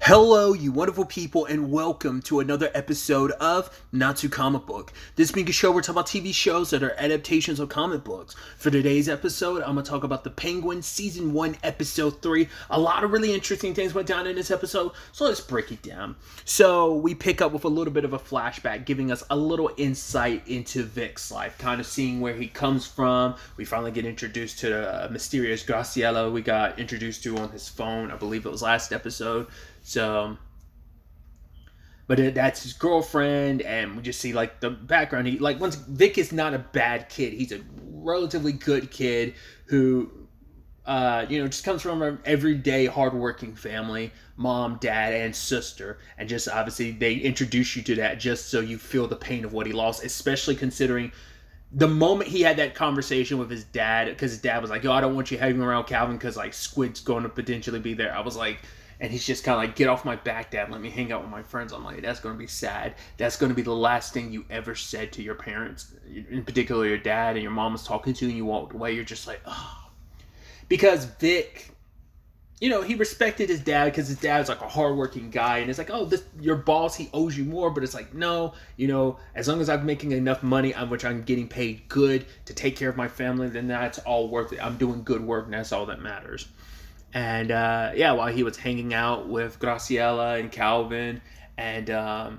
Hello, you wonderful people, and welcome to another episode of Not Too Comic Book. This being a show we're talking about TV shows that are adaptations of comic books. For today's episode, I'm going to talk about The Penguin Season 1, Episode 3. A lot of really interesting things went down in this episode, so let's break it down. So, we pick up with a little bit of a flashback, giving us a little insight into Vic's life, kind of seeing where he comes from. We finally get introduced to the mysterious Graciela we got introduced to on his phone, I believe it was last episode. So, but that's his girlfriend, and we just see like the background. Once Vic is not a bad kid; he's a relatively good kid who, just comes from an everyday, hardworking family, mom, dad, and sister, and just obviously they introduce you to that just so you feel the pain of what he lost, especially considering the moment he had that conversation with his dad, because his dad was like, "Yo, I don't want you hanging around Calvin because like Squid's going to potentially be there." I was like. And he's just kind of like, "Get off my back, Dad. Let me hang out with my friends." I'm like, that's going to be sad. That's going to be the last thing you ever said to your parents, in particular your dad, and your mom was talking to you and you walked away. You're just like, oh. Because Vic, he respected his dad because his dad's like a hardworking guy. And it's like, oh, your boss, he owes you more. But it's like, no, as long as I'm making enough money, which I'm getting paid good to take care of my family, then that's all worth it. I'm doing good work, and that's all that matters. And while he was hanging out with Graciela and Calvin, and the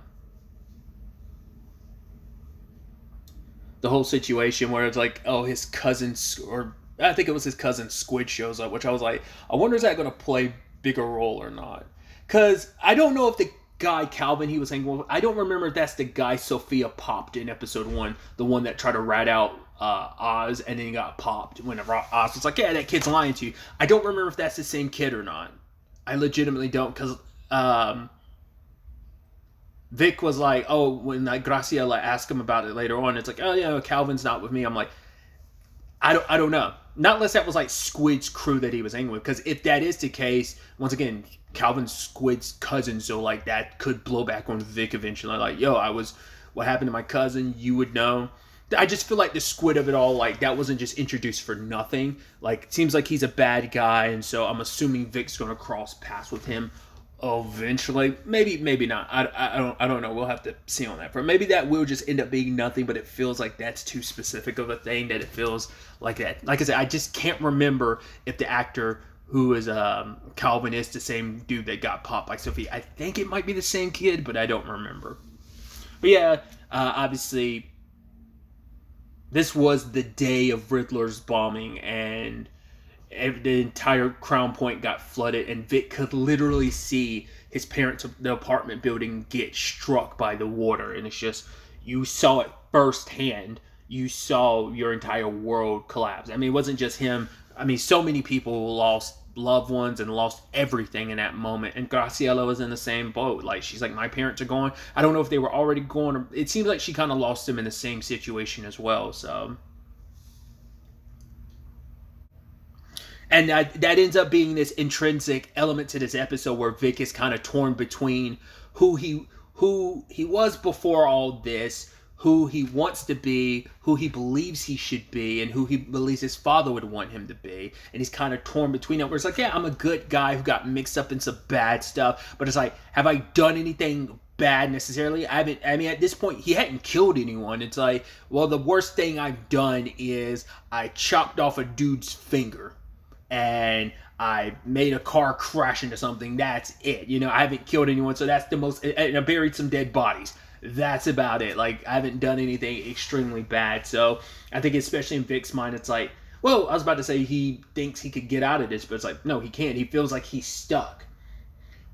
whole situation where it's like, oh, his cousin, or I think it was his cousin Squid shows up, which I was like, I wonder is that going to play bigger role or not? Because I don't know if the guy Calvin he was hanging with, I don't remember if that's the guy Sophia popped in episode 1, the one that tried to rat out Oz and then he got popped when Oz was like, yeah, that kid's lying to you. I don't remember if that's the same kid or not. I legitimately don't, because Vic was like, oh, when like Graciela asked him about it later on, it's like, oh yeah, Calvin's not with me. I'm like, I don't know. Not unless that was like Squid's crew that he was hanging with, because if that is the case, once again, Calvin's Squid's cousin, so like that could blow back on Vic eventually. Like, yo, what happened to my cousin? You would know. I just feel like the Squid of it all, like that wasn't just introduced for nothing. Like, it seems like he's a bad guy, and so I'm assuming Vic's gonna cross paths with him eventually. Maybe not. I don't know. We'll have to see on that. But maybe that will just end up being nothing. But it feels like that's too specific of a thing that it feels like that. Like I said, I just can't remember if the actor who is Calvin is the same dude that got popped by Sophie. I think it might be the same kid, but I don't remember. But yeah, obviously this was the day of Riddler's bombing, and the entire Crown Point got flooded, and Vic could literally see his parents' the apartment building get struck by the water, and it's just, you saw it firsthand. You saw your entire world collapse. I mean, it wasn't just him. I mean, so many people lost loved ones and lost everything in that moment, and Graciela was in the same boat. Like, she's like, my parents are gone. I don't know if they were already gone, or it seems like she kind of lost them in the same situation as well. So, and that ends up being this intrinsic element to this episode where Vic is kind of torn between who he was before all this, who he wants to be, who he believes he should be, and who he believes his father would want him to be. And he's kind of torn between that, where it's like, yeah, I'm a good guy who got mixed up in some bad stuff, but it's like, have I done anything bad necessarily? I mean, at this point, he hadn't killed anyone. It's like, well, the worst thing I've done is I chopped off a dude's finger, and I made a car crash into something. That's it. I haven't killed anyone, so that's the most. And I buried some dead bodies. That's about it. Like, I haven't done anything extremely bad. So I think, especially in Vic's mind, it's like, well, I was about to say he thinks he could get out of this, but it's like, no, he can't. He feels like he's stuck,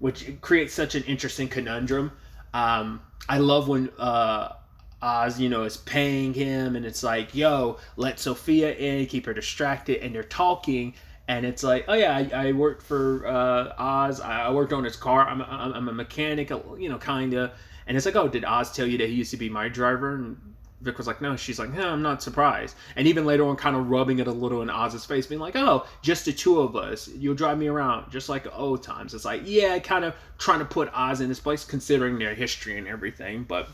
which creates such an interesting conundrum. I love when Oz, is paying him, and it's like, yo, let Sophia in, keep her distracted, and they're talking. And it's like, oh yeah, I worked for Oz. I worked on his car. I'm a mechanic, kind of. And it's like, oh, did Oz tell you that he used to be my driver? And Vic was like, no. She's like, no, I'm not surprised. And even later on, kind of rubbing it a little in Oz's face, being like, oh, just the two of us. You'll drive me around, just like old times. It's like, yeah, kind of trying to put Oz in his place, considering their history and everything. But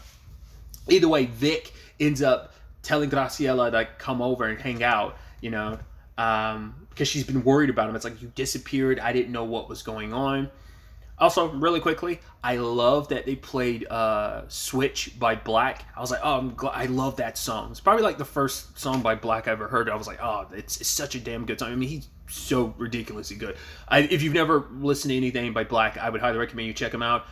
either way, Vic ends up telling Graciela to come over and hang out, because she's been worried about him. It's like, you disappeared. I didn't know what was going on. Also, really quickly, I love that they played Switch by Black. I was like, oh, I love that song. It's probably like the first song by Black I ever heard. I was like, oh, it's such a damn good song. I mean, he's so ridiculously good. If you've never listened to anything by Black, I would highly recommend you check him out.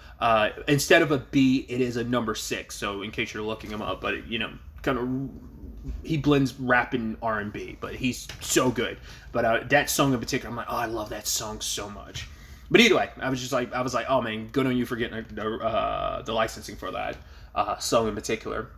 Instead of a B, it is a number 6. So in case you're looking him up, but kind of he blends rap and R&B, but he's so good. But that song in particular, I'm like, oh, I love that song so much. But either way, I was like, oh man, good on you for getting the licensing for that song in particular.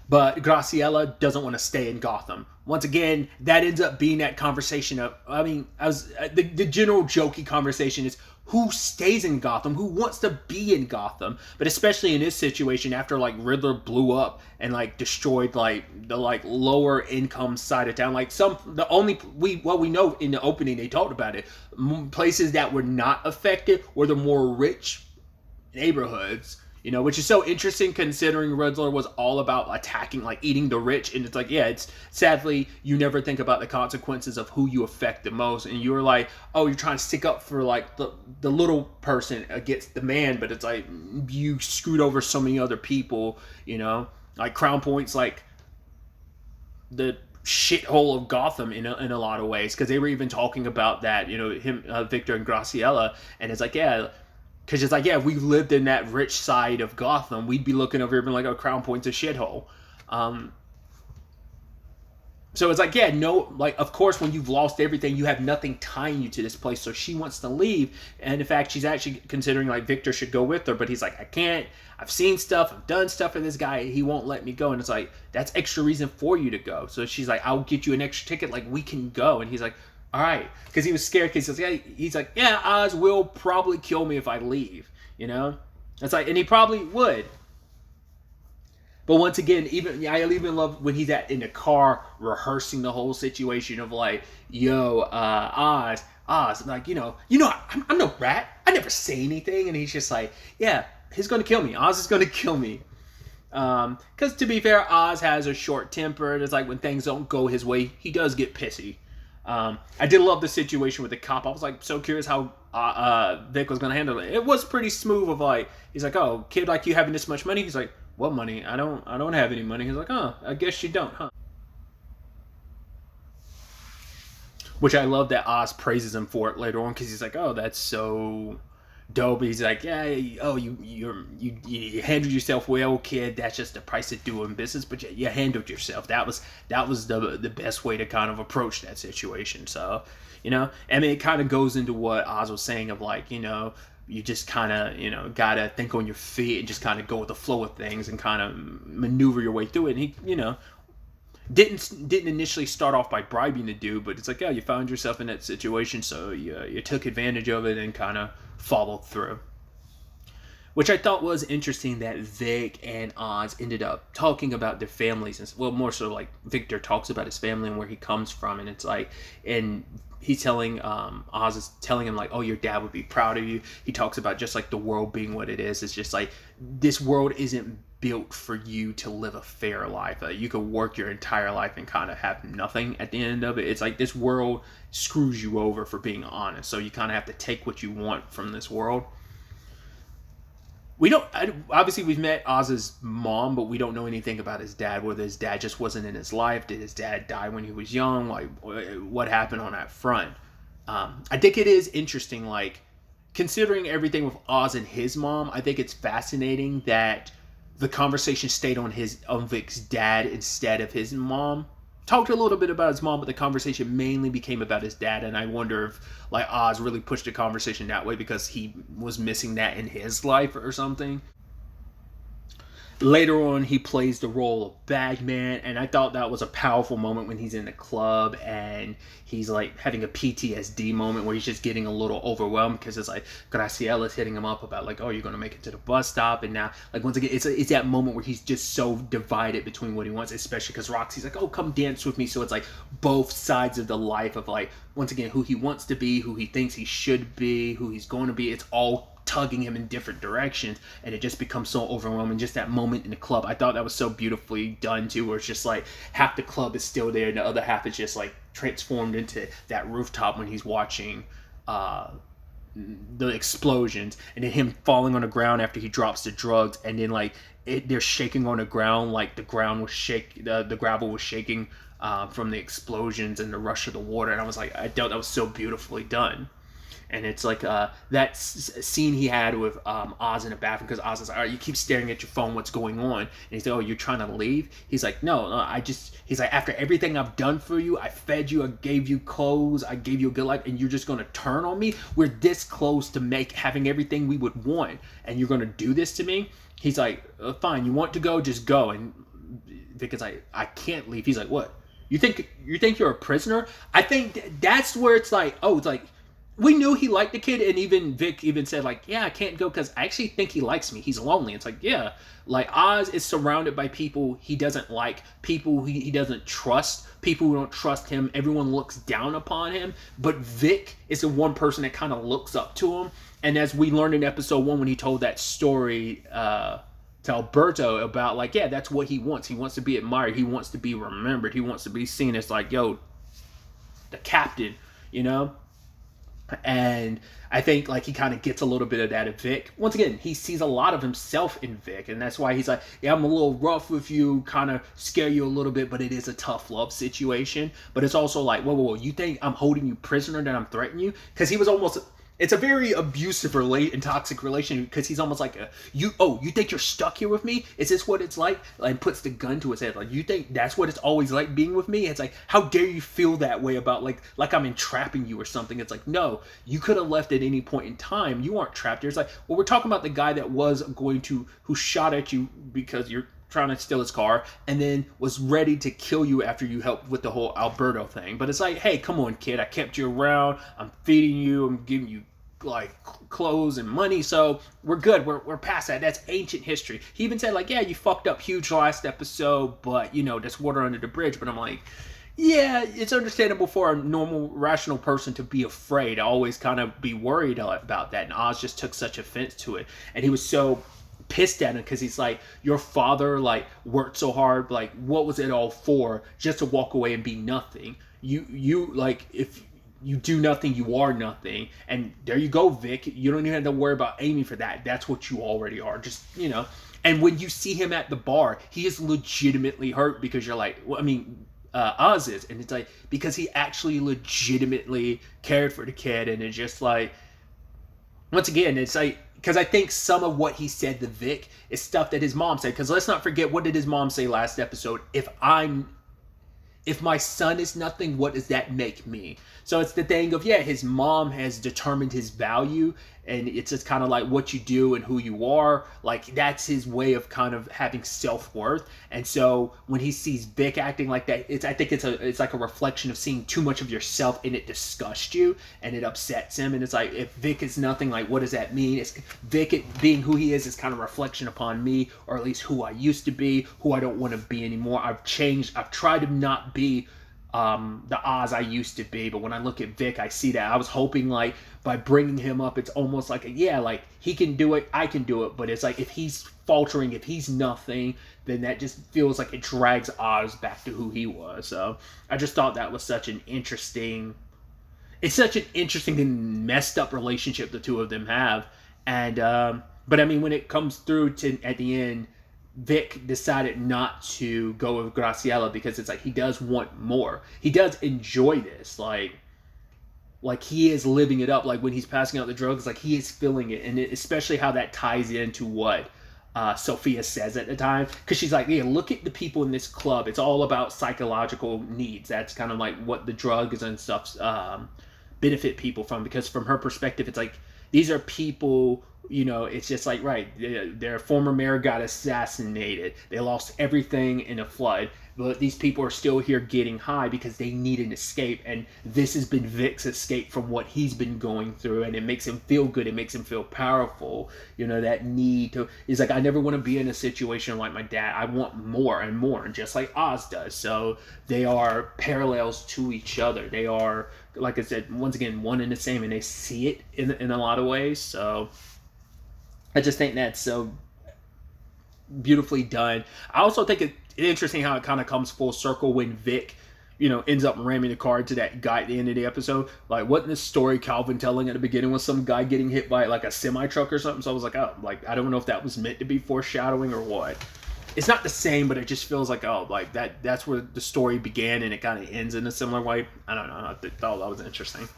But Graciela doesn't want to stay in Gotham. Once again, that ends up being that conversation of, the general jokey conversation is who stays in Gotham, who wants to be in Gotham. But especially in this situation, after like Riddler blew up and like destroyed like the like lower income side of town, like what we know in the opening they talked about it, places that were not affected were the more rich neighborhoods. Which is so interesting considering Riddler was all about attacking, like eating the rich. And it's like, yeah, it's sadly, you never think about the consequences of who you affect the most. And you're like, oh, you're trying to stick up for like the little person against the man. But it's like, you screwed over so many other people, like Crown Point's like the shithole of Gotham in a lot of ways. Because they were even talking about that, him, Victor and Graciela. And it's like, yeah. Because it's like, yeah, if we lived in that rich side of Gotham, we'd be looking over here and like, oh, Crown Point's a shithole. So it's like, yeah, no, like, of course, when you've lost everything, you have nothing tying you to this place. So she wants to leave. And in fact, she's actually considering like Victor should go with her. But he's like, I can't. I've seen stuff. I've done stuff for this guy. He won't let me go. And it's like, that's extra reason for you to go. So she's like, I'll get you an extra ticket. Like, we can go. And he's like, all right, because he was scared. Because he's like, yeah, Oz will probably kill me if I leave. It's like, and he probably would. But once again, I even love when he's in the car rehearsing the whole situation of like, yo, Oz, like I'm no rat. I never say anything, and he's just like, yeah, he's gonna kill me. Oz is gonna kill me. Because to be fair, Oz has a short temper. It's like when things don't go his way, he does get pissy. I did love the situation with the cop. I was like so curious how Vic was gonna handle it. It was pretty smooth. Of like, he's like, "Oh, kid, like you having this much money?" He's like, "What money? I don't have any money." He's like, "Oh, I guess you don't, huh?" Which I love that Oz praises him for it later on because he's like, "Oh, that's so dope." He's like, yeah, oh, you handled yourself well, kid. That's just the price of doing business. But you handled yourself. That was the best way to kind of approach that situation. So, I mean, it kind of goes into what Oz was saying of like, you just kind of, gotta think on your feet and just kind of go with the flow of things and kind of maneuver your way through it. And he, didn't initially start off by bribing the dude, but it's like, yeah, you found yourself in that situation, so you took advantage of it and kind of followed through. Which I thought was interesting that Vic and Oz ended up talking about their families, and well, more so like Victor talks about his family and where he comes from, and it's like, and he's telling Oz is telling him like, oh, your dad would be proud of you. He talks about just like the world being what it is. It's just like this world isn't built for you to live a fair life. You could work your entire life and kind of have nothing at the end of it. It's like this world screws you over, for being honest. So you kind of have to take what you want from this world. Obviously we've met Oz's mom, but we don't know anything about his dad. Whether his dad just wasn't in his life, did his dad die when he was young, like what happened on that front. I think it is interesting, like considering everything with Oz and his mom. I think it's fascinating that the conversation stayed on Vic's dad instead of his mom. Talked a little bit about his mom, but the conversation mainly became about his dad, and I wonder if like Oz really pushed the conversation that way because he was missing that in his life or something. Later on, he plays the role of Bagman, and I thought that was a powerful moment when he's in the club and he's like having a PTSD moment where he's just getting a little overwhelmed because it's like Graciela's hitting him up about like, oh, you're gonna make it to the bus stop, and now like once again, it's that moment where he's just so divided between what he wants, especially because Roxy's like, oh, come dance with me. So it's like both sides of the life of like once again who he wants to be, who he thinks he should be, who he's going to be. It's all tugging him in different directions, and it just becomes so overwhelming. Just that moment in the club, I thought that was so beautifully done too, where it's just like half the club is still there and the other half is just like transformed into that rooftop when he's watching the explosions, and then him falling on the ground after he drops the drugs, and then like they're shaking on the ground, like the ground was the gravel was shaking from the explosions and the rush of the water. And I was like, I thought that was so beautifully done. And it's like that scene he had with Oz in the bathroom, because Oz is like, all right, you keep staring at your phone, what's going on? And he's like, oh, you're trying to leave? He's like, no, he's like, after everything I've done for you, I fed you, I gave you clothes, I gave you a good life, and you're just going to turn on me? We're this close to having everything we would want, and you're going to do this to me? He's like, fine, you want to go, just go. And Vic is like, I can't leave. He's like, what? You think you're a prisoner? I think that's where it's like, oh, it's like, we knew he liked the kid, and even Vic even said like, yeah, I can't go because I actually think he likes me. He's lonely. It's like, yeah, like Oz is surrounded by people he doesn't like, people he doesn't trust, people who don't trust him. Everyone looks down upon him, but Vic is the one person that kind of looks up to him. And as we learned in episode 1 when he told that story to Alberto about like, yeah, that's what he wants. He wants to be admired. He wants to be remembered. He wants to be seen as like, yo, the captain, you know? And I think like he kind of gets a little bit of that at Vic. Once again, he sees a lot of himself in Vic, and that's why he's like, yeah, I'm a little rough with you, kind of scare you a little bit, but it is a tough love situation. But it's also like, whoa, you think I'm holding you prisoner, that I'm threatening you? Because he was almost... It's a very abusive and toxic relation, because he's almost like, you think you're stuck here with me? Is this what it's like? And puts the gun to his head. Like, you think that's what it's always like being with me? It's like, how dare you feel that way about, like I'm entrapping you or something? It's like, no, you could have left at any point in time. You aren't trapped here. It's like, well, we're talking about the guy that who shot at you because you're trying to steal his car, and then was ready to kill you after you helped with the whole Alberto thing. But it's like, hey, come on, kid, I kept you around, I'm feeding you, I'm giving you like clothes and money, so we're good, we're past that. That's ancient history. He even said like, yeah, you fucked up huge last episode, but you know, that's water under the bridge. But I'm like, yeah, it's understandable for a normal, rational person to be afraid, always kind of be worried about that. And Oz just took such offense to it, and he was so pissed at him because he's like, your father like worked so hard, like what was it all for, just to walk away and be nothing? You like, if you do nothing, you are nothing. And there you go, Vic, you don't even have to worry about aiming for that. That's what you already are, just, you know. And when you see him at the bar, he is legitimately hurt, because you're like, well, I mean, Oz is, and it's like, because he actually legitimately cared for the kid. And it's just like, once again, it's like, because I think some of what he said to Vic is stuff that his mom said. Because let's not forget, what did his mom say last episode? If my son is nothing, what does that make me? So it's the thing of, yeah, his mom has determined his value, and it's just kind of like what you do and who you are. Like, that's his way of kind of having self-worth. And so when he sees Vic acting like that, I think it's like a reflection of seeing too much of yourself, and it disgusts you and it upsets him. And it's like, if Vic is nothing, like, what does that mean? It's Vic being who he is kind of reflection upon me, or at least who I used to be, who I don't want to be anymore. I've changed. I've tried to not be the Oz I used to be, but when I look at Vic, I see that. I was hoping like by bringing him up, it's almost like like he can do it, I can do it. But it's like, if he's faltering, if he's nothing, then that just feels like it drags Oz back to who he was. So I just thought that was such an interesting and messed up relationship the two of them have. And but I mean, when it comes through to at the end, Vic decided not to go with Graciela, because it's like, he does want more. He does enjoy this. Like he is living it up. Like when he's passing out the drugs, like he is feeling it. And especially how that ties into what Sophia says at the time. Because she's like, yeah, look at the people in this club. It's all about psychological needs. That's kind of like what the drugs and stuff benefit people from. Because from her perspective, it's like, these are people, you know, it's just like, right, their former mayor got assassinated. They lost everything in a flood. But these people are still here getting high because they need an escape. And this has been Vic's escape from what he's been going through. And it makes him feel good. It makes him feel powerful. You know, that need to... He's like, I never want to be in a situation like my dad. I want more and more. And just like Oz does. So they are parallels to each other. They are, like I said, once again, one and the same. And they see it in a lot of ways. So I just think that's so beautifully done. I also think it's interesting how it kind of comes full circle when Vic ends up ramming the car to that guy at the end of the episode. Like, wasn't this story Calvin telling at the beginning was some guy getting hit by like a semi truck or something? So I was like, oh, like I don't know if that was meant to be foreshadowing or what. It's not the same, but it just feels like, oh, like that's where the story began and it kind of ends in a similar way. I don't know. I thought that was interesting.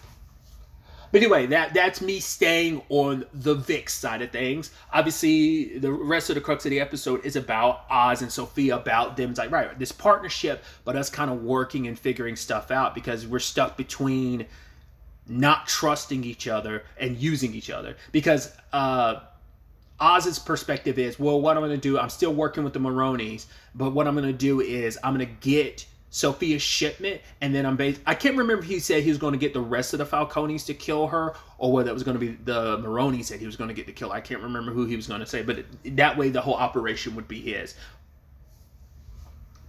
But anyway, that's me staying on the VIX side of things. Obviously, the rest of the crux of the episode is about Oz and Sophia, about them. It's like, right, this partnership, but us kind of working and figuring stuff out because we're stuck between not trusting each other and using each other. Because Oz's perspective is, well, what I'm going to do, I'm still working with the Maronis, but what I'm going to do is I'm going to get Sophia's shipment, and then I can't remember if he said he was going to get the rest of the Falcones to kill her, or whether it was going to be the Maronis said he was going to get to kill her. I can't remember who he was going to say, but that way the whole operation would be his.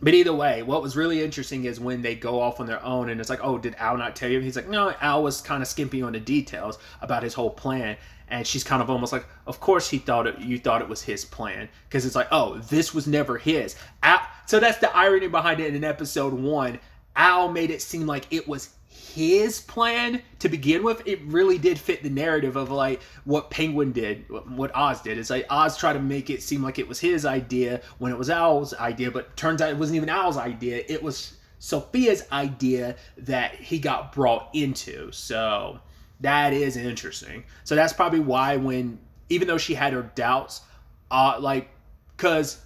But either way, what was really interesting is when they go off on their own, and it's like, oh, did Al not tell you? He's like, no, Al was kind of skimpy on the details about his whole plan. And she's kind of almost like, of course you thought it was his plan. Because it's like, oh, this was never his. So that's the irony behind it in episode 1. Al made it seem like it was his plan to begin with. It really did fit the narrative of like what Penguin did, what Oz did. It's like Oz tried to make it seem like it was his idea when it was Al's idea. But turns out it wasn't even Al's idea. It was Sophia's idea that he got brought into. So that is interesting. So that's probably why even though she had her doubts, because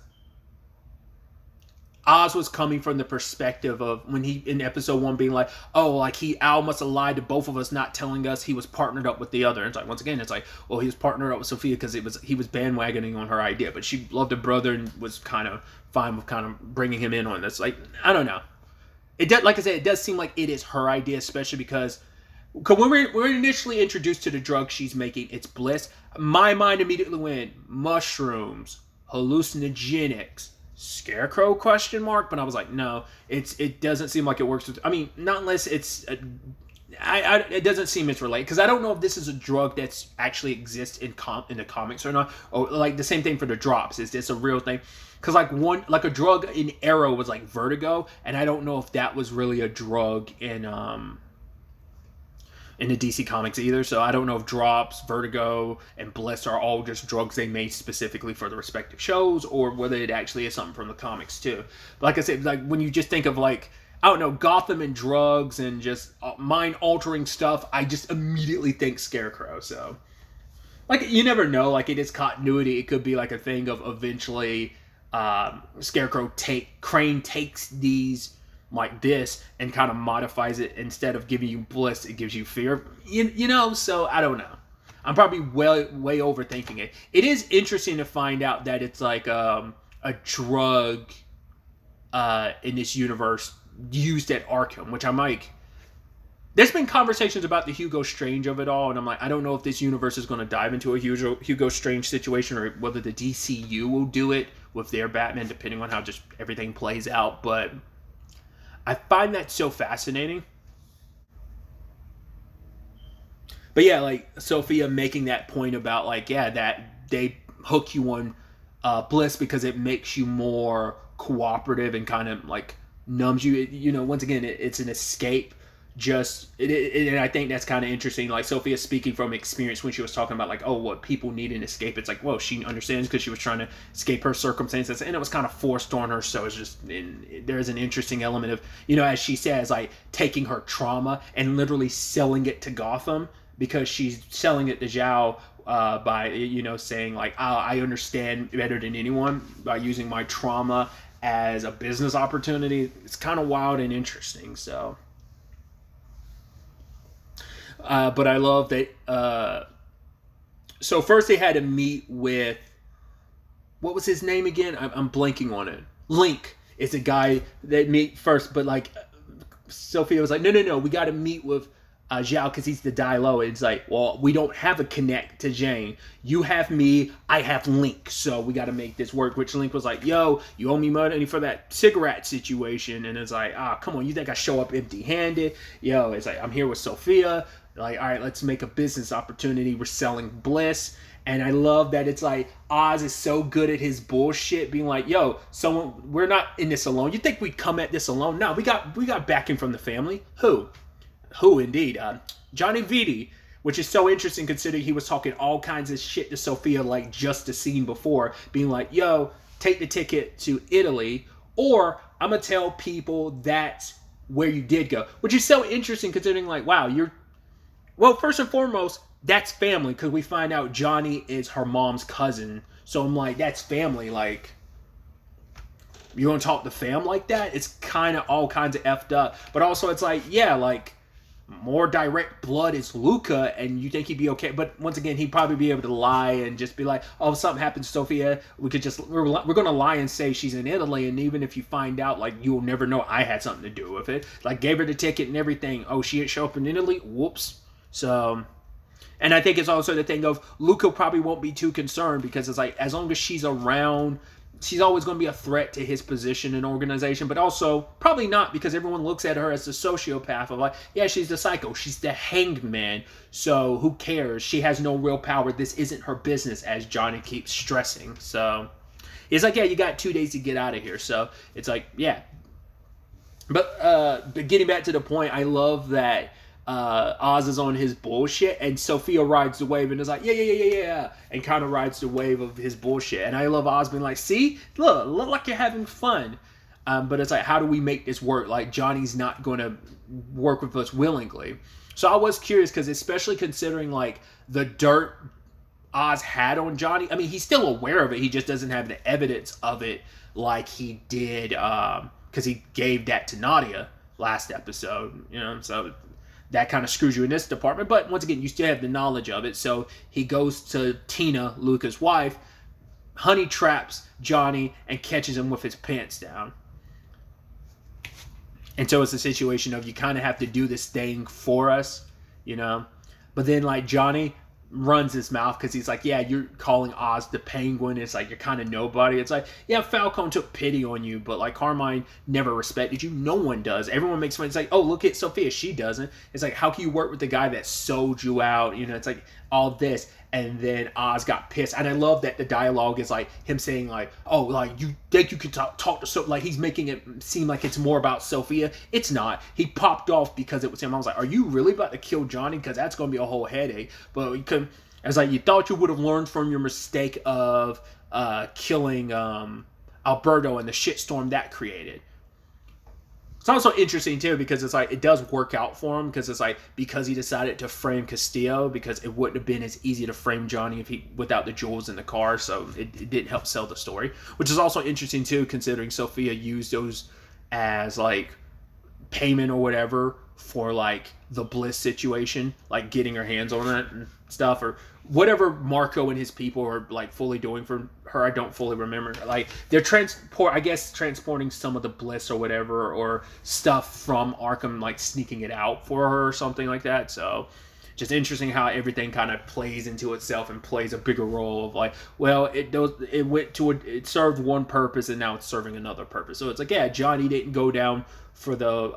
Oz was coming from the perspective of when he, in episode 1, being like, oh, like Al must have lied to both of us, not telling us he was partnered up with the other. And it's like, once again, it's like, well, he was partnered up with Sophia because he was bandwagoning on her idea, but she loved her brother and was kind of fine with kind of bringing him in on this. Like, I don't know. Like I said, it does seem like it is her idea, especially because when we're initially introduced to the drug she's making, it's Bliss. My mind immediately went mushrooms, hallucinogenics, scarecrow ? But I was like, no, it doesn't seem like it works with. I mean, not unless it's. It doesn't seem it's related because I don't know if this is a drug that's actually exists in the comics or not. Or like the same thing for the drops. Is this a real thing? Because like a drug in Arrow was like Vertigo, and I don't know if that was really a drug in the DC Comics either. So I don't know if Drops, Vertigo, and Bliss are all just drugs they made specifically for the respective shows, or whether it actually is something from the comics too. But like I said, like when you just think of like, I don't know, Gotham and drugs and just mind-altering stuff, I just immediately think Scarecrow. So, like, you never know. Like, it is continuity. It could be like a thing of eventually Scarecrow Crane takes these like this and kind of modifies it. Instead of giving you bliss, it gives you fear, so I don't know. I'm probably way overthinking it. It is interesting to find out that it's like a drug in this universe used at Arkham, which I'm like, there's been conversations about the Hugo Strange of it all, and I'm like, I don't know if this universe is going to dive into a Hugo Strange situation, or whether the DCU will do it with their Batman, depending on how just everything plays out. But I find that so fascinating. But yeah, like Sophia making that point about like, yeah, that they hook you on Bliss because it makes you more cooperative and kind of like numbs you. Once again, it's an escape. And I think that's kind of interesting. Like Sophia speaking from experience when she was talking about like, oh, what people need an escape. It's like, well, she understands because she was trying to escape her circumstances, and it was kind of forced on her. So it's just there's an interesting element of, as she says, like taking her trauma and literally selling it to Gotham, because she's selling it to Zhao by saying like, oh, I understand better than anyone by using my trauma as a business opportunity. It's kind of wild and interesting. So. But I love that. So first they had to meet with, what was his name again? I'm blanking on it. Link is a guy they meet first, but like Sophia was like, no, we got to meet with Zhao because he's the die low. It's like, well, we don't have a connect to Jane. You have me, I have Link, so we got to make this work. Which Link was like, yo, you owe me money for that cigarette situation. And it's like, come on, you think I show up empty-handed? Yo, it's like, I'm here with Sophia. Like, all right, let's make a business opportunity. We're selling Bliss. And I love that it's like Oz is so good at his bullshit, being like, "Yo, we're not in this alone. You think we'd come at this alone? No, we got backing from the family. Who indeed? Johnny VIDS, which is so interesting considering he was talking all kinds of shit to Sophia like just a scene before, being like, "Yo, take the ticket to Italy, or I'm gonna tell people that's where you did go," which is so interesting considering like, wow, well, first and foremost, that's family because we find out Johnny is her mom's cousin. So I'm like, that's family. Like, you gonna talk to fam like that? It's kind of all kinds of effed up. But also, it's like, yeah, like more direct blood is Luca, and you think he'd be okay. But once again, he'd probably be able to lie and just be like, "Oh, if something happens to Sophia, we're gonna lie and say she's in Italy, and even if you find out, like, you'll never know I had something to do with it. Like, gave her the ticket and everything. Oh, she didn't show up in Italy. Whoops." So, and I think it's also the thing of Luca probably won't be too concerned because it's like, as long as she's around, she's always going to be a threat to his position in organization, but also probably not because everyone looks at her as the sociopath of like, yeah, she's the psycho. She's the hanged man. So who cares? She has no real power. This isn't her business, as Johnny keeps stressing. So it's like, yeah, you got 2 days to get out of here. So it's like, yeah. But getting back to the point, I love that Oz is on his bullshit and Sophia rides the wave and is like, yeah, and kind of rides the wave of his bullshit. And I love Oz being like, see, look like you're having fun. But it's like, how do we make this work? Like, Johnny's not going to work with us willingly. So I was curious because especially considering like the dirt Oz had on Johnny. I mean, he's still aware of it. He just doesn't have the evidence of it like he did because he gave that to Nadia last episode, you know, so that kind of screws you in this department. But once again, you still have the knowledge of it. So he goes to Tina, Luca's wife, honey traps Johnny, and catches him with his pants down. And so it's a situation of you kind of have to do this thing for us, you know. But then like Johnny runs his mouth because he's like, yeah, you're calling Oz the Penguin. It's like, you're kind of nobody. It's like, yeah, Falcone took pity on you, but like Carmine never respected you. No one does. Everyone makes fun. It's like, oh, look at Sophia. She doesn't. It's like, how can you work with the guy that sold you out? You know, it's like all this. And then Oz got pissed. And I love that the dialogue is like him saying like, oh, like, you think you can talk to Sophia? Like, he's making it seem like it's more about Sophia. It's not. He popped off because it was him. I was like, are you really about to kill Johnny? Because that's going to be a whole headache. But we couldn't. I was like, you thought you would have learned from your mistake of killing Alberto and the shitstorm that created. It's also interesting too because it's like it does work out for him because it's like because he decided to frame Castillo because it wouldn't have been as easy to frame Johnny if he without the jewels in the car, so it didn't help sell the story, which is also interesting too considering Sophia used those as like payment or whatever for like the Bliss situation, like getting her hands on it and stuff, or whatever Marco and his people are like fully doing for her. I don't fully remember. Like they're transporting some of the Bliss or whatever or stuff from Arkham, like sneaking it out for her or something like that. So just interesting how everything kind of plays into itself and plays a bigger role of like, well, it served one purpose and now it's serving another purpose. So it's like, yeah, Johnny didn't go down for the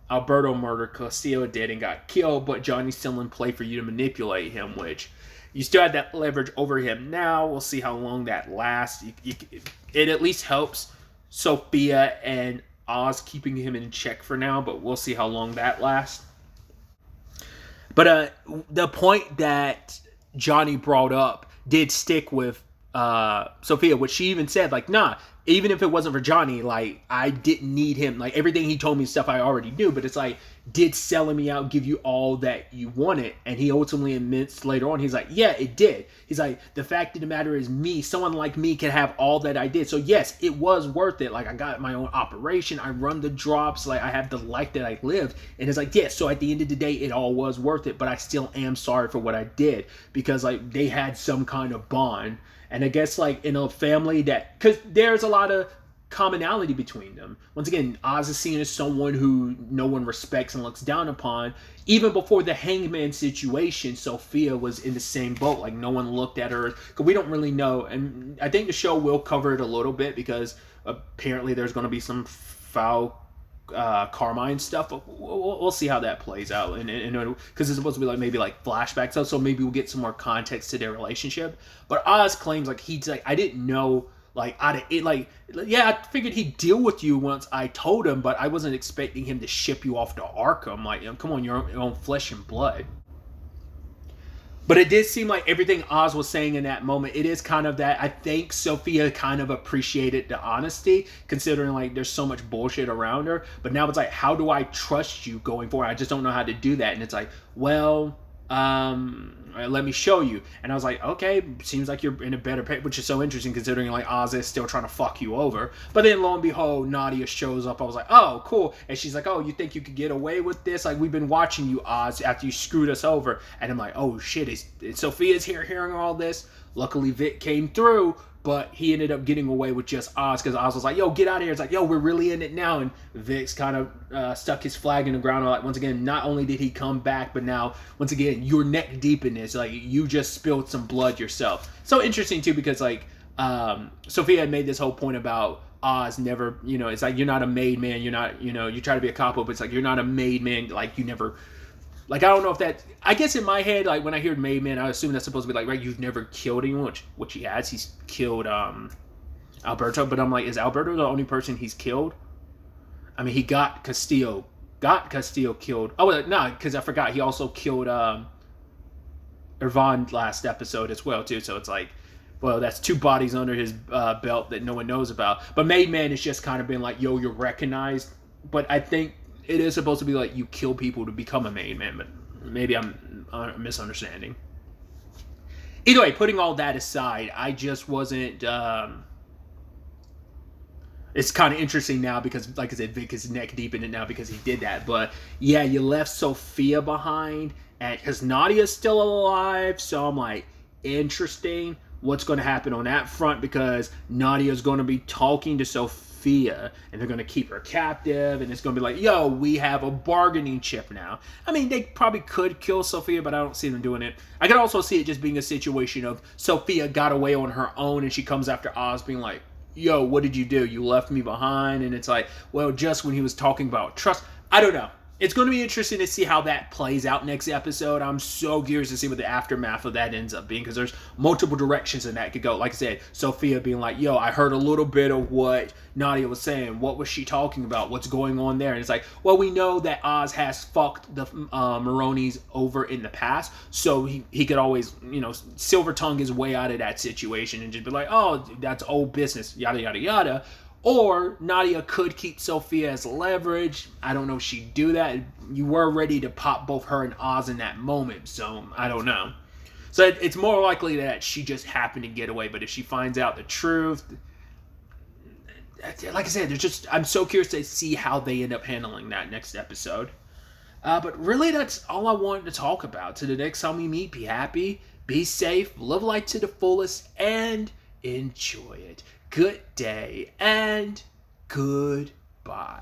Alberto murder. Castillo did and got killed, but Johnny's still in play for you to manipulate him, which you still have that leverage over him now. We'll see how long that lasts. It at least helps Sophia and Oz keeping him in check for now, but we'll see how long that lasts. But the point that Johnny brought up did stick with Sophia, which she even said, like, nah, even if it wasn't for Johnny, like, I didn't need him. Like, everything he told me stuff I already knew, but it's like, did selling me out give you all that you wanted? And he ultimately admits later on, he's like, yeah, it did. He's like, the fact of the matter is someone like me can have all that I did. So yes, it was worth it. Like, I got my own operation. I run the drops. Like, I have the life that I lived. And it's like, yeah, so at the end of the day, it all was worth it. But I still am sorry for what I did because, like, they had some kind of bond. And I guess, like, in a family that, because there's a lot of commonality between them. Once again, Oz is seen as someone who no one respects and looks down upon. Even before the hangman situation, Sophia was in the same boat. Like, no one looked at her, because we don't really know. And I think the show will cover it a little bit because apparently there's going to be some Carmine stuff. But we'll see how that plays out, and because it's supposed to be like maybe like flashback stuff, so maybe we'll get some more context to their relationship. But Oz claims like he's like, I didn't know, like out of it, like, yeah, I figured he'd deal with you once I told him, but I wasn't expecting him to ship you off to Arkham. Like, come on, your own flesh and blood. But it did seem like everything Oz was saying in that moment, it is kind of that. I think Sophia kind of appreciated the honesty, considering like there's so much bullshit around her. But now it's like, how do I trust you going forward? I just don't know how to do that. And it's like, well, let me show you. And I was like, okay, seems like you're in a better place, which is so interesting considering like Oz is still trying to fuck you over. But then lo and behold, Nadia shows up. I was like, oh, cool. And she's like, oh, you think you could get away with this? Like, we've been watching you, Oz, after you screwed us over. And I'm like, oh shit, is Sophia's here hearing all this? Luckily Vic came through, but he ended up getting away with just Oz, because Oz was like, yo, get out of here. It's like, yo, we're really in it now. And Vic's kind of stuck his flag in the ground. Like, once again, not only did he come back, but now, once again, you're neck deep in this. Like, you just spilled some blood yourself. So interesting, too, because, like, Sophia had made this whole point about Oz never, it's like, you're not a made man. You're not, you try to be a cop, but it's like, you're not a made man. Like, you never... Like, I don't know if that... I guess in my head, like, when I hear made man, I assume that's supposed to be like, right, you've never killed anyone, which he has. He's killed Alberto, but I'm like, is Alberto the only person he's killed? I mean, he got Castillo killed. Oh, no, because I forgot, he also killed Irvine last episode as well, too. So it's like, well, that's 2 bodies under his belt that no one knows about. But made man is just kind of been like, yo, you're recognized. But I think it is supposed to be like you kill people to become a made man, but maybe I'm misunderstanding. Either way, putting all that aside, I just wasn't... it's kind of interesting now because, like I said, Vic is neck deep in it now because he did that. But yeah, you left Sophia behind, and because Nadia's still alive, so I'm like, interesting what's going to happen on that front, because Nadia's going to be talking to Sophia, and they're going to keep her captive, and it's going to be like, yo, we have a bargaining chip now. I mean, they probably could kill Sophia, but I don't see them doing it. I could also see it just being a situation of Sophia got away on her own, and she comes after Oz being like, yo, what did you do? You left me behind. And it's like, well, just when he was talking about trust. I don't know. It's going to be interesting to see how that plays out next episode. I'm so curious to see what the aftermath of that ends up being, because there's multiple directions in that could go. Like I said, Sophia being like, yo, I heard a little bit of what Nadia was saying. What was she talking about? What's going on there? And it's like, well, we know that Oz has fucked the Maronis over in the past, so he could always, silver tongue his way out of that situation and just be like, oh, that's old business, yada, yada, yada. Or Nadia could keep Sophia as leverage. I don't know if she'd do that. You were ready to pop both her and Oz in that moment, so I don't know. So it's more likely that she just happened to get away, but if she finds out the truth, like I said, I'm so curious to see how they end up handling that next episode. But really, that's all I wanted to talk about. To the next time we meet, be happy, be safe, live life to the fullest, and enjoy it. Good day and goodbye.